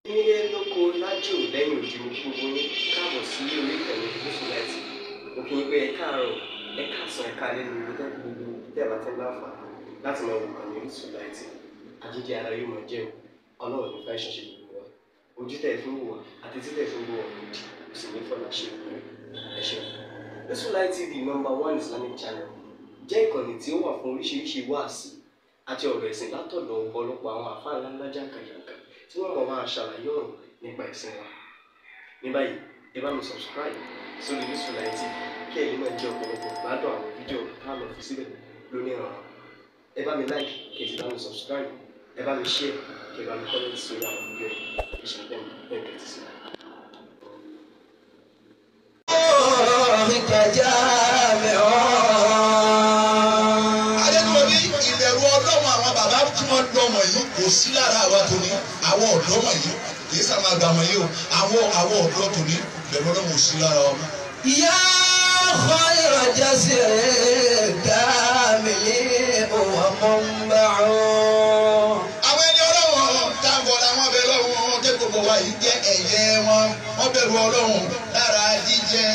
Nílé lóko lájò lẹ́yìn òdì mo gbogbo yín káàbọ̀ sí orí ìkànnì Muslim láti mo kí yín pé ẹ káàárọ̀ ẹ káàsán ẹ káalẹ́ ní gbogbo tẹ́ bá tẹ́ ń láǹfà láti máa wò kàn ní Muslim láti àjíjẹ ara yóò máa jẹun ọlọ́run nípa ìṣẹ̀ṣẹ̀ gbogbo wa ojú tẹ̀ fún wò àti títẹ̀ fún wò ọ̀rọ̀ òdì kò sì ní fọlá ṣe ẹ ṣeun. Muslim TV #1 Islamic channel jẹ́ ìkànnì tí ó wà fún oríṣiríṣi wáàsí àti ọ̀rọ̀ ẹ̀sìn látọ̀dọ̀ ọ̀pọ̀lọpọ̀ àwọn àfáà ńláńlá jàǹkàjàǹkà tí wọ́n mọ̀ máa ṣàlàyé ọ̀rọ̀ nípa ẹ̀sìn wa. Ní báyìí ẹ bá mi subscribe sórí Muslim TV kí ẹ̀yin máa jẹ́ ọ̀pọ̀lọpọ̀ gbádùn àwọn fídíò tá a lọ fi síbẹ̀ lónìí ọ̀rọ̀. Ẹ bá mi like kí ẹ sì bá mi subscribe, ẹ bá mi share kí ẹ bá mi comment sórí àwọn fídíò yìí kí ṣe bẹ́ẹ̀ bẹ́ẹ̀ ti sí. Kò sí lára àwa tó ní àwọn ọ̀dọ́ wọ̀nyí kì í sàmà gbà wọ̀nyí o àwọn ọ̀dọ́ tó ní bẹ̀rù ọlọ́run ò sí lára wa mọ́. Ìyá khayra jasir kamili wa manba'u. Àwọn ẹni ọlọ́run táwọn làwọn bẹ lọ́wọ́ tẹ́ gbogbo wa yìí jẹ́ ẹ̀yẹ wọn. Wọ́n bẹ̀rù ọlọ́run lára jíjẹ.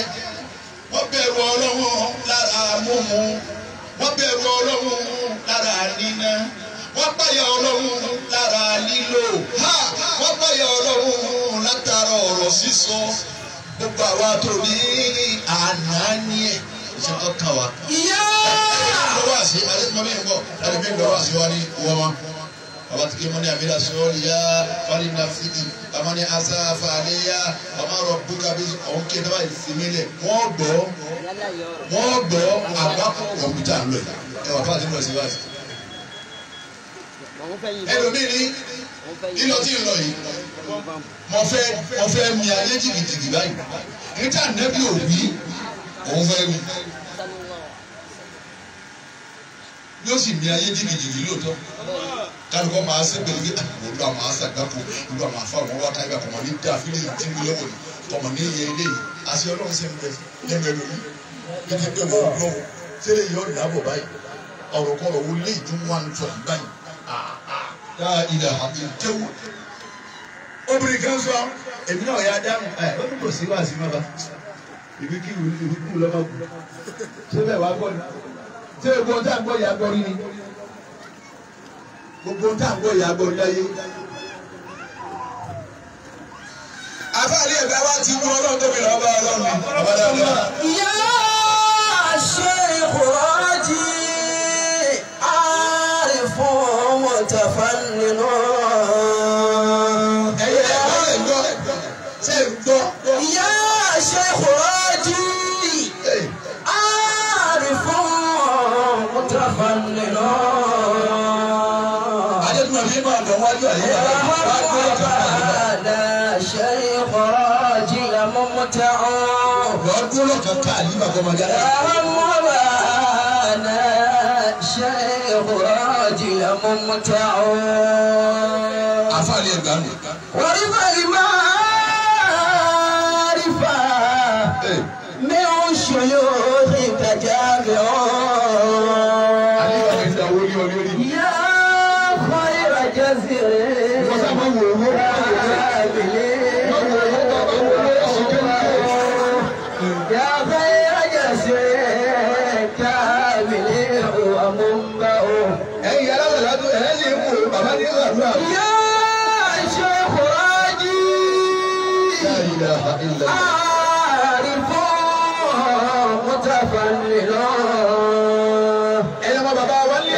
Wọ́n bẹ̀rù ọlọ́run lára mímu. Wọ́n bẹ̀rù ọlọ́run lára níná. Wọ́n báyà ọlọ́run lára lílo wọ́n báyà ọlọ́run látara ọ̀rọ̀ sísọ gbogbo àwa tó ní àná ní ẹ̀ ṣe kọ́ kàn wá. Ìyá lọ́wọ́ àṣẹ alẹ́sìmọ́lẹ́ yìí ń bọ̀ ẹlẹ́mí lọ́wọ́ àṣẹ wa ní wọ́n mọ́ bàbá tí kì í mọ́ ní àbílà sọ́ọ́lì yá fani nàfíìkì àmọ́ ní asa fàlẹ́yà àmọ́ rọ̀ bùkàbí ọ̀hún kí ẹ dábàá ìfìmílẹ̀ wọ́n gbọ́ àgbákò kọ̀m̀pútà ń lọ yìí ẹ wà fáwọn ẹni wọ́n ẹlòmíì ní lílọ tí ń lọ yìí mo fẹ́ mi ayé jìgìjìgì báyìí níta nẹ́bí òbí òun fẹ́ mi yóò sì mi ayé jìgìjìgì lóòótọ́ kálukọ́ máa ṣe pẹ̀lú pé olú àwọn aṣàgbàpọ̀ olú àwọn afáwọn wá táyà kọ̀mọ̀ ní dáfílì tí ń lọ́wọ́ ni kọ̀mọ̀ ní iye ilé yìí àṣẹ ọlọ́run ṣe ń bẹ lẹ́nu ẹlòmíì níbi pé mo lọ́wọ́ ṣẹlẹ̀ yìí ọ̀dà àbọ̀ báyìí ọ̀rọ̀ kọ̀rọ̀ wo lé ìdúnwà ń tọ̀ báyìí. Ilẹ̀ àbíntẹ́wò. Obìnrin kan sọ, èmi náà yà dáhùn, ó ní kò sí wá sí mọ́ba. Ìbí kí ìwé kú lọ́mọ kù. Ṣé bẹ́ẹ̀ wá gbọ́ ni? Ṣé gbogbo ohun tá à ń gbọ́ ìyá gbọ́ rí ni? Gbogbo ohun tá à ń gbọ́ ìyá gbọ́ rí láyé. Àfáàní ẹ̀gbẹ́ wa ti mú ọlọ́run tóbi lọ́wọ́ bá ọlọ́run ni. Bàbá dáadáa. Ìyá Sheikh Raji àrífún mutafanninu. Ìyá Sheikh Raji àrífún mutafanninu. Adétúmọ̀ bí máa bọ̀ wájú àyè Sheikh Raji mumta'u. Lọ́dún lọ́kàn ká àlímà kọ́ máa jáde. Sheikh Raji mumta'u. Àfáàní ẹ̀gbá mi. Wàrífà ìmáàrífà mi ò ṣòyò ìkàjáde ọ̀. Àlímà mi ń da owó ní ọ lórí. Yá khayra jasir. Wọ́n sábà wò ó wọ́n يا خير جسر كامل ومنبأ. ẹ̀yin aláwọ̀ládùn ẹ̀yìn mú bàbá ní ìgbàdúrà. يا شيخ راجي عارف متفنن. ẹ̀yin ọmọ bàbá wa ní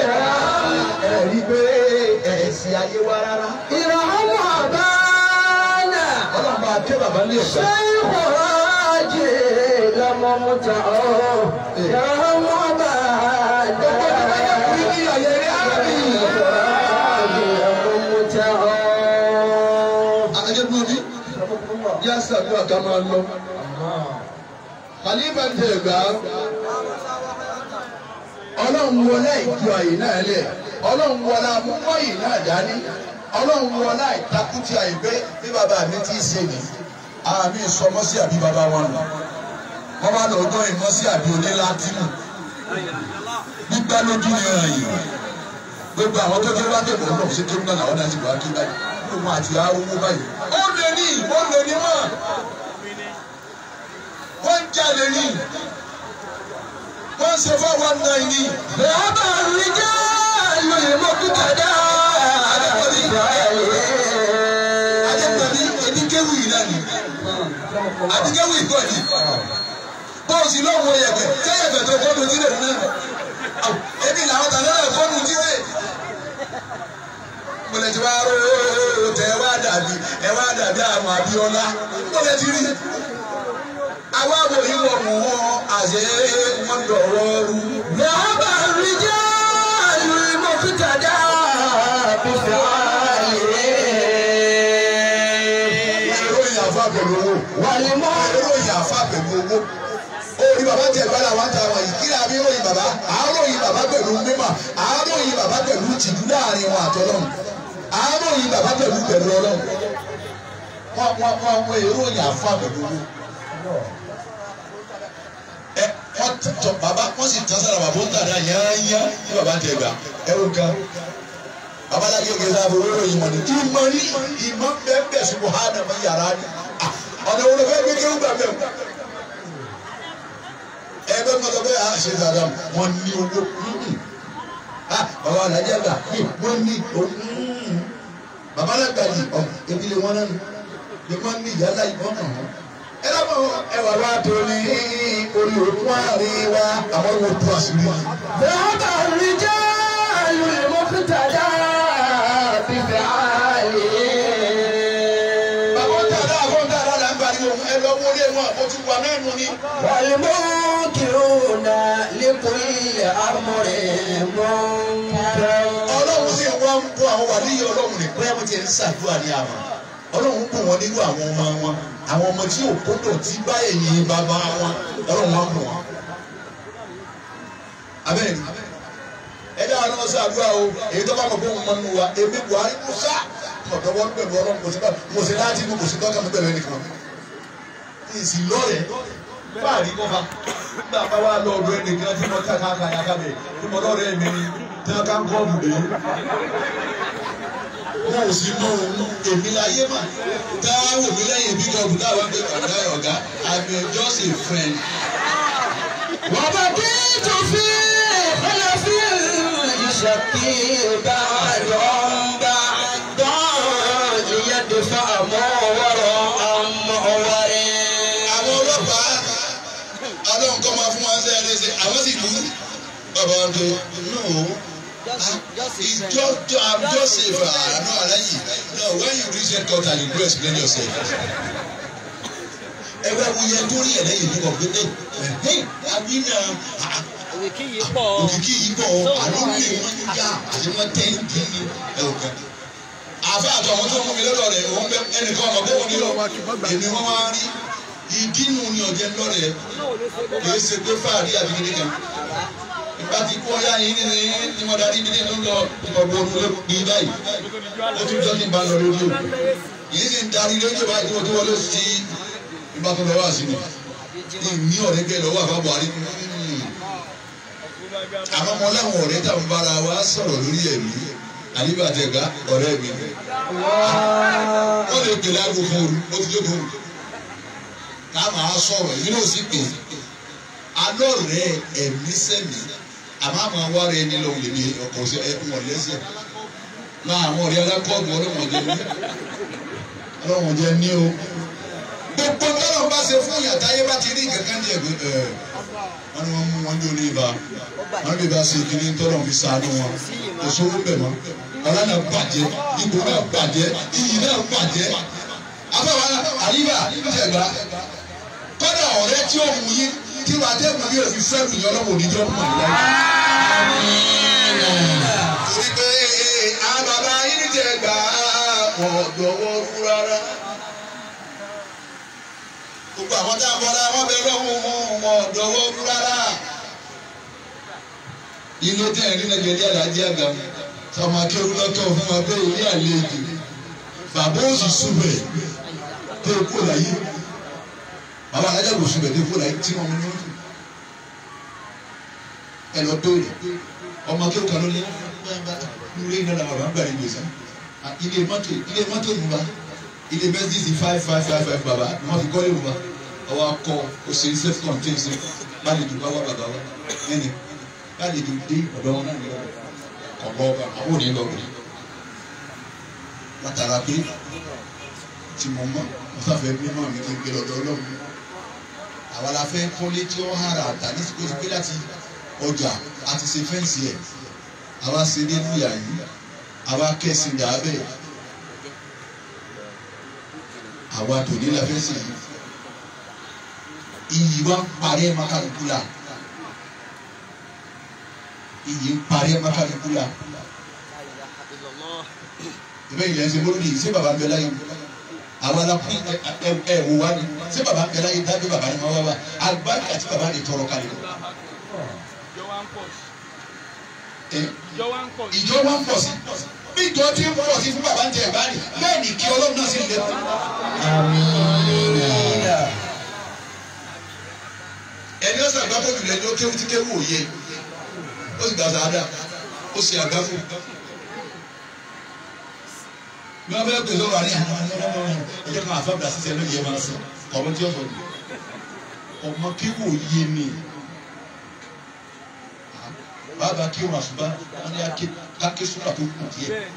ẹ̀rí pé ẹ̀sìn ayé wa rárá. ìrànwọ́ àbáná. ọlọ́run bá ké bàbá ní ẹ̀sìn. شيخ راجي ممتع ìrànwọ́ àbáná. Yasa tó a ká máa lọ. Khalifa ń tẹ̀ gbà. Ọlọ́run wọlé ìjọ àyè náà lẹ̀. Ọlọ́run wọlé amúkọ́ yìí náà dání. Ọlọ́run wọlé ìtakùtì àyè bí bàbá mi ti ṣe ní. Àmì ìsọmọ́ sí àbí bàbá wọn nù. Wọ́n bá lọ gbọ́ ìmọ̀ sí àbí onílá tìmù. Gbígbá lójú ni ẹ̀ràn yìí. Gbogbo àwọn tó ké wá dé bọ̀ ọ́n lọ sí kéwọ́n náà làwọn náà ti wá ké báyìí. òun àti arúgbó báyìí ó lè ní mọ́ wọ́n ń jalè ní wọ́n ṣe 419 ní. bàbá mi jẹ́ lóye mọ́kútàdá. Ajikobi edikewu yìí náà ni adikewu ìkọ́ ni bọ́ọ̀sì lọ́wọ́ yẹ̀pẹ̀ sẹ́yẹ̀pẹ̀ tó fọ́nù jíde náà ebi làwọn tà lọ́wọ́ fọ́nù jíde. Mọ̀lẹ́ ti wá ró tẹ ẹ wá dàbí àwọn Abíọ́lá mọ̀lẹ́ ti rí àwọn àbòyí wọ̀ mú wọn àṣẹ wọn dọ̀rọ̀ rú. bàbá mi jẹ́ lóye mọ́kútàdá. Pẹ̀lú owó wàlímọ́ ìròyìn àfa pẹ̀lú owó orí bàbá tẹ̀ gbára wa ta wà yìí kíra bí ròyìn bàbá àáròyìn bàbá pẹ̀lú mímọ́ àáròyìn bàbá pẹ̀lú tìjú láàrin wọn àtọ́lọ́run àáròyìn bàbá pẹ̀lú ọlọ́run wọn ìròyìn àfa pẹ̀lú owó wọ́n tọ bàbá wọ́n sì tán sára bàbá ó ń tàdá yányá ní bàbá tẹ̀ gbà ẹ̀rù kan babaláwo yóò gbèsè àbúrò ròyìn mọ̀ ní ìmọ̀ bẹ́ẹ̀ sùn hánà mọ́ yàrá ni ọ̀nà wo ló fẹ́ gbé kéwù gbàgbẹ́ o ẹgbẹ́ mọ́tò bẹ́ẹ̀ á ṣe dáadáa wọ́n ní owó bàbá alájà gbà wọ́n ní owó bàbá alágbà yìí ebile wọn nánu bí wọ́n ní ìyálà yìí wọ́n kàn wọ́n ẹ lọ́mọ ẹwà wa tó ní orí òkú àárín wa àwọn ọmọ tó àṣírí wa. bàbá mi jẹ́ lóye mọ́kútàdá. والمنكرون لكل أمر منكر. Ọlọ́run sì wá ń bọ́ àwọn wàlíyé Ọlọ́run ní pé wọ́n ti ń ṣàdúrà ní àmọ́ Ọlọ́run bù wọ́n nínú àwọn ọmọ tí ò kódò tí bá ẹ̀yìn bàbá wọn Ọlọ́run wá ń bù wọ́n. Abẹ́rẹ́ ẹ̀dá àwọn ọmọ ṣàdúrà o èyí tó bá mọ̀ pé wọ́n mọ̀ nínú wa èmi Buhari Musa ọ̀dọ́ wọn pẹ̀lú Ọlọ́run kò sí láti inú kò sí tọ́ka mi pẹ̀lú ẹnìkan. Ìsì lọ́rẹ̀ báàrí kọ́fà nígbà bá wà lọ ọ̀dọ̀ ẹnìkan tí mo ká káàkiri àkàbẹ̀ tí mo lọ́rẹ̀ mi ni tí wọ́n ká ń kọ́ ọ̀bùdé. Wọ́n ò sí mọ òun èmi láyé mà táwọn òbí lẹ́yìn bí kọ́ọ̀bù táwọn gbé ọ̀gá ọ̀gá I'm just a friend. wọ́n bá kí tó fi ọ̀lẹ́ fi ìṣàkí bá lọ́nba dán ìyẹ́dẹ̀ fún àmọ́ wọ́rọ̀ àmọ́ ọ̀wárẹ̀. Àwọn ọlọ́pàá Ọlọ́run kọ́ máa fún wa ṣe ẹlẹ́sẹ̀ àwọn sì kú bàbá wọn pé no. I'm just a no alayi no when you reach headquarters you go explain yourself. Ẹgbẹ́ wo yẹn tó rí ẹ̀ lẹ́yìn ní ọ̀gbìn àbí náà òkìkí yìí pọ̀ àlórí wọn yá àti wọn tẹ́ ń dín ní ẹ̀wọ̀n. Àfẹ́ àti àwọn tó mú mi lọ́dọ̀ rẹ̀ òun bẹ ẹnìkan ọmọ bó wọn ní lọ èmi wọn wá rí ìdínú ni ọ̀jẹ̀ lọ́rẹ̀ kìí ṣe pé fáàrí àbí kíní kan. Ìgbà tí kú ọyá yìí ní mo darí ibi tó ń lọ ìmọ̀gbọ́n ọdún ló ní báyìí. Ó tún jọ́ kí n bá lọ lórí o. Yìí sì ń darí lójú báyìí tí mo tó wọlé sí ìgbà tó lọ wá sí mi. Ní ọ̀rẹ́ kẹ́ lọ́wọ́ àbá Buhari. Àwọn ọmọ ọlọ́run ọ̀rẹ́ táwọn bára wa sọ̀rọ̀ lórí ẹ̀mí. Àyíbàtẹ̀gá ọ̀rẹ́ mi. Ó lè pè lágbo fún oru, ó ti jókòó. Ká máa sọ̀rọ̀ èyí ló sì pè. Alọ́ rẹ̀ ẹ̀mí sẹ́mi. Àmọ́ àwọn awárẹ̀ ẹni lọ́wọ́ lè ní ọkọ̀ sí ẹkún ọ̀lẹ́sẹ̀. Náà àwọn ọ̀rẹ́ alákọ̀ọ́bù ọlọ́wọ̀n jẹ́ ní. Ọlọ́wọ̀n jẹ́ ní o. Gbogbo tọ́lọ̀ bá ṣe fún ìyàtá yé bá ti rí kankan ní ẹ̀gbẹ́ wọ́n ní wọ́n mú wọn ní olè ibà wọ́n bí bá ṣe kíní tọ́lọ̀ fi ṣàánú wọn kò sówó bẹ̀ mọ́ ọ̀la náà bàjẹ́ ipò náà bàjẹ́ iyì náà bàjẹ́ afẹ́wà àyíbá tẹ̀gbá kọ́dà ọ̀rẹ́ tí ó mú yín tí wàá tẹ́gbọ̀n yóò fi fẹ́ lùyọ́ lọ́wọ́ oníjọ́ mọ̀ torí pé àbàbà yín tẹ̀gbá ọ̀dọ̀wọ́ rú rárá. Gbogbo àwọn tá a bọ́lá wọn bẹ lọ́wọ́ wọn ọ̀dọ́wọ́ rárá. Ilé tẹ̀ ní Nàìjíríà lájí àgbà sọmọ akéwù lọ́tọ̀ fún wa bẹ́ẹ̀ ilé àlejò. Bàbá òsì súbẹ̀ tó kó láyé. Bàbá alájà kò súbẹ̀ tó kó láyé tí wọ́n mú ní ojú. Ẹ lọ béèrè. Ọmọ akéwù kan ló ní lórí iná làwọn bàbá ń gbà ní gbèsè. ilé mọ́tò Yorùbá ilé Mercedes 5555 bàbá wọ́n fi kọ́lé Yorùbá ọwọ́ akọ òṣèré self contained ṣe bálejò bá wà bàbá wa ẹni bálejò dé ọ̀dọ́ wọn náà nílò ọ̀gbọ́n ọba àwọn òní lọ́gbọ̀n látara pé tí mo mọ̀ mo sáfẹ́ bí mọ̀ mi kí n gbé lọ́dọ̀ Ọlọ́run àwa la fẹ́ kọ́lé tí ó hàrà àtà ní sìkò sí pé láti ọjà àti ṣe fẹ́ǹsì ẹ̀ àwa ṣe dé níyà yìí àwa kẹ́sìn dàbẹ̀ àwa tòní la fẹ́ sè yìí iyì wa ń parí ẹ̀ mákàlùkù la iyì ń parí ẹ̀ mákàlùkù la ìbẹ́ ìyẹn ṣe mọ́lódì ṣé bàbá ń bẹ láyé àwa la kún ẹ wò wá ni ṣé bàbá ń bẹ láyé dájú bàbá ni wọ́n wá wá àgbáríkà tí bàbá rẹ̀ tọrọ kalẹ̀ ìjọ wa ń pọ̀ sí bí ìjọ tí ń pọ̀ sí fún bàbá ń tẹ ẹ̀bá rẹ̀ bẹ́ẹ̀ ni kí Ọlọ́run náà sì lè kú. ẹni ó sàgbáfò jùlọ ẹni ó kéwú tí kéwú òye ó sì gbà sáadà ó sì àgbáfò. bí wọ́n fẹ́ pè sọ́wọ́ àní ẹjọ́ kan àfáàbà sísẹ́ ló yẹ máa sọ ọmọ tí ó sọ ni ọmọ kéwú òye ni bàbá kí wọn àṣùbá wọn ní káké súrà tó kù díẹ̀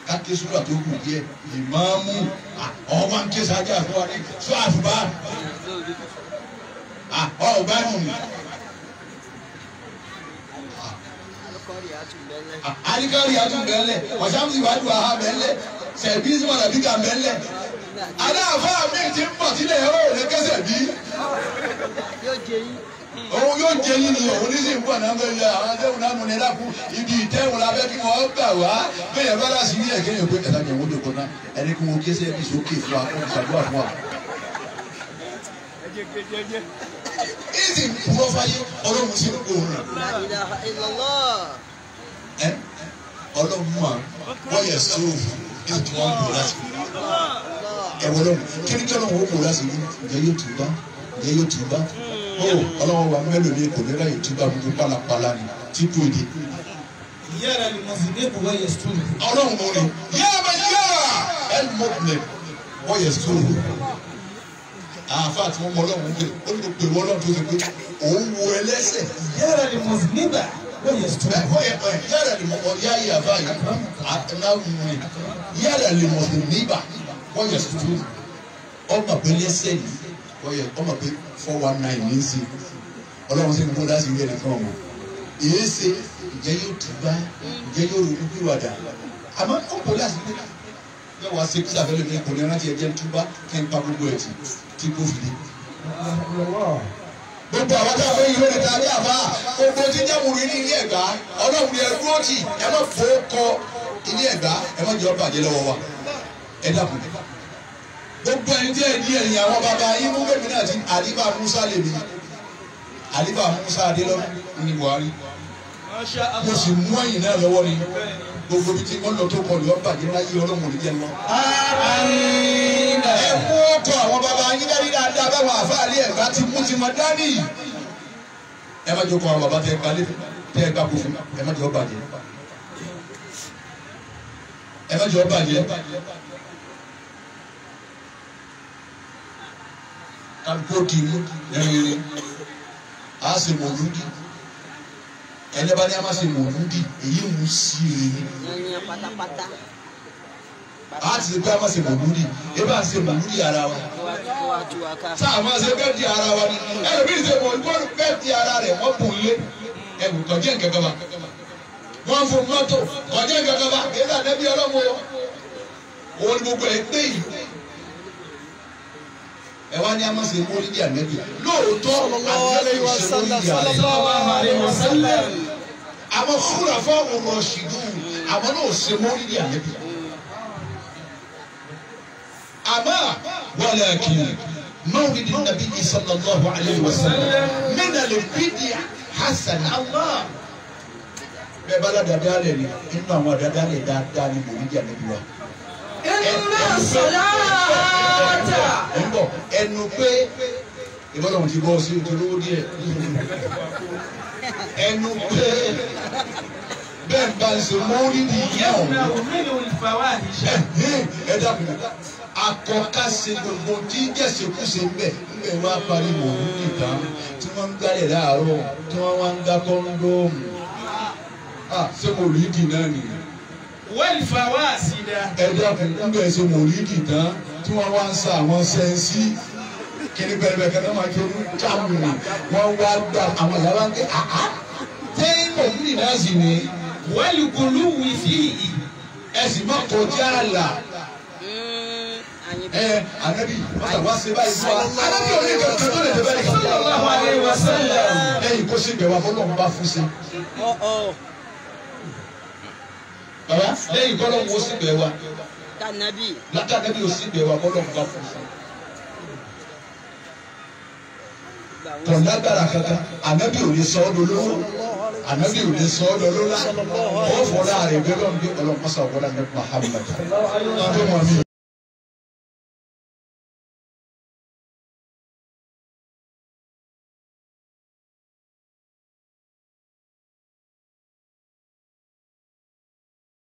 káké súrà tó kù díẹ̀ ìmáàmù ọmọ ń ké sáájà fún wa ní sọ àṣùbá ọgbà nù ní. alikari atúbẹ̀lẹ̀ ọ̀sàmùsì wàdù àhà bẹ̀lẹ̀ sẹ̀bíìsì mọ̀lẹ́bíkà bẹ̀lẹ̀ adáàfà mi ti ń bọ̀ sílẹ̀ ó lè kẹsẹ̀ bí. òun yóò jẹ yín ni òun ní sì ń bọ̀ náà bẹ́ẹ̀ yẹ àwọn tẹ́wọ̀n náà nù ní lákùú ibi ìtẹ́wọ̀n la bẹ́ẹ̀ kí wọ́n gbà wá bẹ́ẹ̀ bá láti rí ẹ̀kẹ́ yẹn pé ẹ̀ka jẹ̀ wọ́n dòkó náà ẹni kí wọ́n kẹsẹ̀ bí sókè fún wa kó ṣàdúrà fún wa. ìsì kúrọ́ fáyé ọlọ́run sí gbogbo òun rẹ̀. ọlọ́run mú wa wọ́n yẹ sóòfù ní tí wọ́n ń bò láti rí. ẹ̀wọ̀n lọ́run kí ni kí ọlọ́run ó bò láti rí ǹjẹ́ yóò tù bá ǹjẹ́ yóò tù bá. ọlọ́run wa mélòó ni kò ní láyè túbà gbogbo pálapàla ni tí kò dé. yára ni mo sì dé kó wáyé sùúrù. ọlọ́run mọ̀ ni yára ẹ̀ mọ̀ọ́mẹ̀ wọ́n yẹ sùúrù. àáfàá tí wọ́n mọ ọlọ́run pé ó ní pé wọ́n lọ́run tó ṣe pé òun wo ẹlẹ́sẹ̀. yára ni mo sì nígbà wọ́n yẹ sùúrù. yára ni mo kọ yáyé àbá yìí yára ni mo sì nígbà wọ́n yẹ sùúrù. ọmọ pé lẹ́sẹ̀ yìí wọ́n yẹ ọmọ pé 419 ní í ṣe ọlọ́run sì ń kó láti ilé nìkan wọn èyí ṣe ìjẹ́ yóò túbá ìjẹ́ yóò ronú pìwàdà àmọ́ ó kó láti ilé yóò wá ṣe kí sàfẹ́lẹ́ mi kò ní rántí ẹ̀jẹ̀ túbá kí n pa gbogbo ẹ̀ tí kò fi dé. gbogbo àwọn tá a fẹ́ yìí lónìí tá a rí àbá gbogbo tí jẹ́mùrú ní ilé ẹ̀gbá ọlọ́run yẹn dúró tì ẹ má fò kọ ilé ẹ̀gbá ẹ má jẹ́ ọ bàjẹ́ lọ́wọ́ wa ẹ dàpọ̀ gbogbo ẹni tí ẹ di ẹ̀yìn àwọn bàbá yín mú bẹ́ẹ̀ mi náà ti àlífà Musa lè mi àlífà Musa adélọ́run ní Buhari mo sì mú ẹ̀yìn náà lọ́wọ́ ni gbogbo bí tí wọ́n lọ tó kọlu ọba jẹ́ láyé ọlọ́run òní jẹ́ lọ. ẹ mú ọkọ àwọn bàbá yín dáadáa báwọn àfáàlì ẹ̀ka ti mú ti mọ dání. ẹ má jókòó àwọn bàbá tẹ ẹ gbà kó fún ẹ má jẹ́ ọ bàjẹ́ ẹ má jẹ́ ọ bàjẹ́. kálukó kiri ẹ̀rìnrìn a ṣe mọ̀lúdì ẹni bá ní a máa ṣe mọ̀lúdì èyí mú sí rẹ̀ ni a ti ṣe pé a máa ṣe mọ̀lúdì ẹ bá ṣe mọ̀lúdì ara wa sáà máa ṣe bẹ́ẹ̀ di ara wa ni ẹ̀rọ bí ṣe mọ̀lúdì bẹ́ẹ̀ di ara rẹ̀ wọ́n bùn lé ẹ̀bù kọjá nǹkan kan wa wọ́n fún mọ́tò kọjá nǹkan kan wa kí ẹ sàn débi ọlọ́mọ òun ni gbogbo ẹ̀ pé yìí. ẹ wá ní a máa ṣe mọ́lídì ànábì lóòótọ́ ànábì ṣe mọ́lídì ànábì àwọn fúnra fáwọn rọ̀ṣìdù àwọn náà ṣe mọ́lídì ànábì àmọ́ walakin mawlidi nabiyyi sallallahu alayhi wa sallam min al-bid'a hasan Allah bẹ́ẹ̀ bá ládàá lẹ̀ ní inú àwọn àdáda lẹ̀ dáadáa ní mọ́lídì ànábì wa. ẹnu pé ìbọn ti bọ́ sí ìtòlówó díẹ̀ ẹnu pé bẹ́ẹ̀ bá ń ṣe mọ́lídì yẹn ẹ dàbí akọ́ká ṣe gbogbo tí jẹ̀sẹ̀kúṣe ń bẹ̀ ẹ wá parí mọ̀lúdì tán tí wọ́n ń gbálẹ̀ láàárọ̀ tí wọ́n wá ń dá kọ́ńdọ́ọ̀mù ṣé mọ̀lúdì náà nìyẹn. wẹ́ẹ̀lì fàwa àṣìdá. ẹ dàbí ń bẹ̀ ṣe mọ̀lúdì tán tí wọ́n wá ń sa àwọn sẹ́ńsì kini bẹ̀rẹ̀ kẹlẹ máa jẹ ní jáàmù ni wọn wá gbà àwọn yàrá ń gbé àá tẹ́yìn mọ̀lúdì náà sì ni. wẹ́ẹ̀lì kùlù wì sí i. ẹ sì má kọjá àlà. Ànábì wá ṣe báyìí fún wa. Ànábì ò ní kankan tó lè dé bẹ́ẹ̀ nìkan. sallallahu alaihi wasallam. Lẹ́yìn kó sì bẹ̀wò àbọ̀lọ́mù bá fún sí. Bàbá lẹ́yìn kọ́lọ́mù ó sì bẹ̀wò. Látànábì ó sì bẹ̀wò àbọ̀lọ́mù bá fún sí. Kọ̀ńdàgbàrà kankan, ànábì ò lè sọ ọ́ dolówó, ànábì ò lè sọ ọ́ dolówó, ó fọ́lá rẹ̀ bẹ́ẹ̀ lọ́nà bí ọlọ́mọ sọ̀rọ̀ wọlé ní Muhammad.